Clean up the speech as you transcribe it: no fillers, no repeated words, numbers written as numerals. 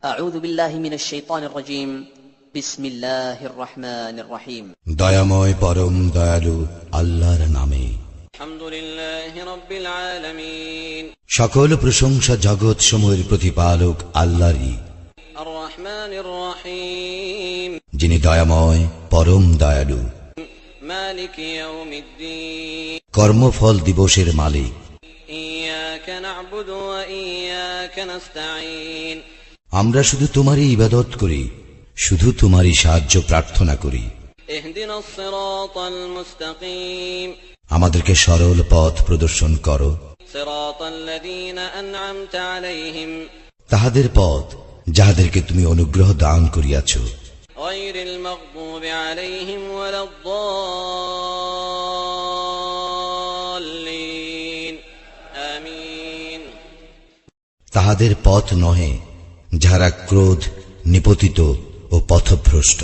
أعوذ بالله من الشيطان الرجيم بسم الله الرحمن الرحيم দয়াময় পরম দয়ালু আল্লাহর নামে। الحمد لله رب العالمين সকল প্রশংসা জগৎ সমূহের প্রতিপালক আল্লাহরই, الرحمن الرحيم যিনি দয়াময় পরম দয়ালু, مالك يوم الدين কর্মফল দিবসের মালিক। إياك نعبد وإياك نستعين আমরা শুধু তোমারই ইবাদত করি, শুধু তোমারই সাহায্য প্রার্থনা করি। اهدنا الصراط المستقيم আমাদেরকে সরল পথ প্রদর্শন করো, صراط الذين أنعمت عليهم তাহাদের পথ যাহাদেরকে তুমি অনুগ্রহ দান করিয়াছ, غير المغضوب عليهم ولا الضالين آمين তাহাদের পথ নহে যাহারা ক্রোধ, নিপতিত ও পথভ্রষ্ট।